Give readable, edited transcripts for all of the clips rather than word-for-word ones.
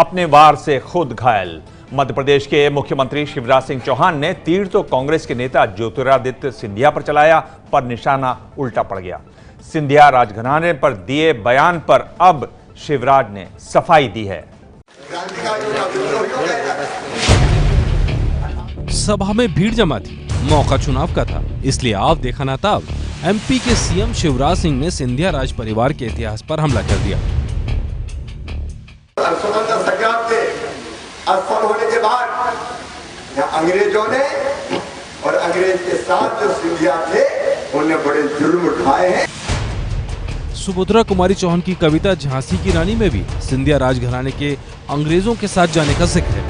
अपने वार से खुद घायल। मध्य प्रदेश के मुख्यमंत्री शिवराज सिंह चौहान ने तीर तो कांग्रेस के नेता ज्योतिरादित्य सिंधिया पर चलाया, पर निशाना उल्टा पड़ गया। सिंधिया राजघराने पर दिए बयान पर अब शिवराज ने सफाई दी है। सभा में भीड़ जमा थी, मौका चुनाव का था, इसलिए आप देखा ना तब एमपी के सीएम शिवराज सिंह ने सिंधिया राज परिवार के इतिहास पर हमला कर दिया। स्वतंत्रता संग्राम से असफल होने के बाद अंग्रेजों ने और अंग्रेज के साथ जो सिंधिया थे उन्होंने बड़े जुर्म उठाए हैं। सुभद्रा कुमारी चौहान की कविता झांसी की रानी में भी सिंधिया राजघराने के अंग्रेजों के साथ जाने का जिक्र है।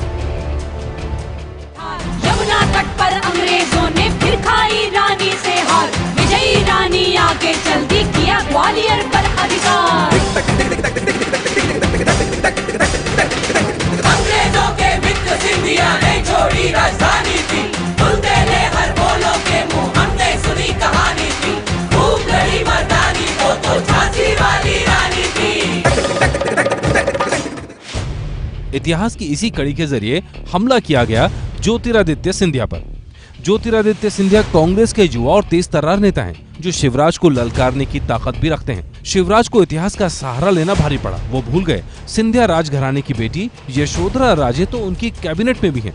यमुना तट पर अंग्रेजों ने फिर खाई रानी से हार, विजयी रानी आगे चल दी, किया ग्वालियर पर अधिकार। अंग्रेजों के मित्र सिंधिया ने छोड़ी राजधानी थी, भूलते ले हर बोलो के मुंह, हमने सुनी कहानी थी, खूब लड़ी मर्दानी वो तो झांसी वाली रानी थी। इतिहास की इसी कड़ी के जरिए हमला किया गया ज्योतिरादित्य सिंधिया पर। ज्योतिरादित्य सिंधिया कांग्रेस के युवा और तेज तर्रार नेता हैं, जो शिवराज को ललकारने की ताकत भी रखते हैं। शिवराज को इतिहास का सहारा लेना भारी पड़ा। वो भूल गए सिंधिया राजघराने की बेटी यशोधरा राजे तो उनकी कैबिनेट में भी हैं।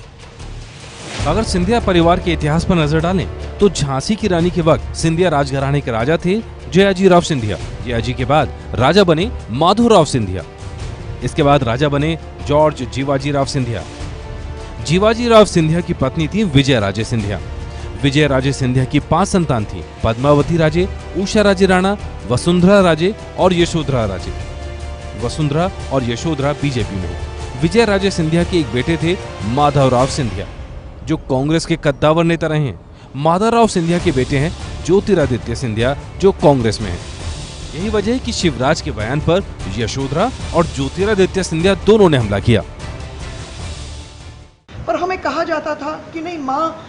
अगर सिंधिया परिवार के इतिहास पर नजर डालें तो झांसी की रानी के वक्त सिंधिया राजघराने के राजा थे जयाजीराव सिंधिया। जयाजी के बाद राजा बने माधोराव सिंधिया। इसके बाद राजा बने जॉर्ज जीवाजीराव सिंधिया। जीवाजीराव सिंधिया की पत्नी थी विजय राजे सिंधिया। विजय राजे सिंधिया की 5 संतान थी, पद्मावती राजे, उषा राजे राणा, वसुंधरा राजे और यशोधरा राजे। वसुंधरा और यशोधरा बीजेपी में। विजय राजे सिंधिया के एक बेटे थे माधवराव सिंधिया, जो कांग्रेस के कद्दावर नेता रहे हैं। माधवराव सिंधिया के बेटे हैं ज्योतिरादित्य सिंधिया, जो कांग्रेस में है। यही वजह है कि शिवराज के बयान पर यशोधरा और ज्योतिरादित्य सिंधिया दोनों ने हमला किया। पर हमें कहा जाता था कि नहीं, माँ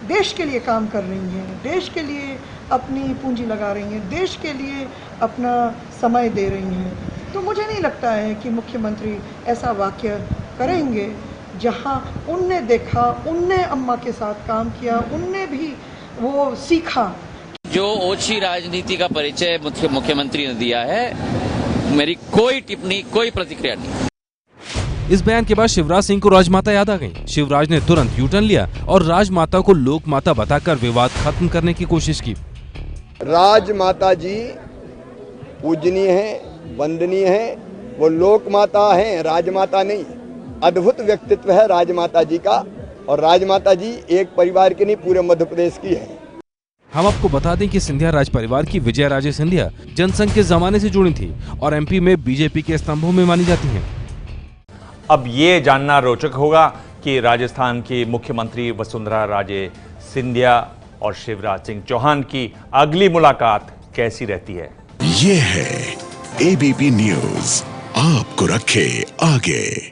देश के लिए काम कर रही हैं, देश के लिए अपनी पूंजी लगा रही हैं, देश के लिए अपना समय दे रही हैं। तो मुझे नहीं लगता है कि मुख्यमंत्री ऐसा वाक्य करेंगे जहां उनने देखा, उनने अम्मा के साथ काम किया, उनने भी वो सीखा। जो ओछी राजनीति का परिचय मुख्यमंत्री ने दिया है, मेरी कोई टिप्पणी, कोई प्रतिक्रिया नहीं। इस बयान के बाद शिवराज सिंह को राजमाता याद आ गई। शिवराज ने तुरंत यूटर्न लिया और राजमाता को लोकमाता बताकर विवाद खत्म करने की कोशिश की। राजमाता जी पूजनीय है, वंदनीय है, वो लोकमाता है, राजमाता नहीं। अद्भुत व्यक्तित्व है राजमाता जी का, और राजमाता जी एक परिवार की नहीं, पूरे मध्य प्रदेश की है। हम आपको बता दें कि सिंधिया राज परिवार की विजय राजे सिंधिया जनसंघ के जमाने से जुड़ी थी और एमपी में बीजेपी के स्तंभों में मानी जाती हैं। अब ये जानना रोचक होगा कि राजस्थान की मुख्यमंत्री वसुंधरा राजे सिंधिया और शिवराज सिंह चौहान की अगली मुलाकात कैसी रहती है। ये है एबीपी न्यूज़, आपको रखे आगे।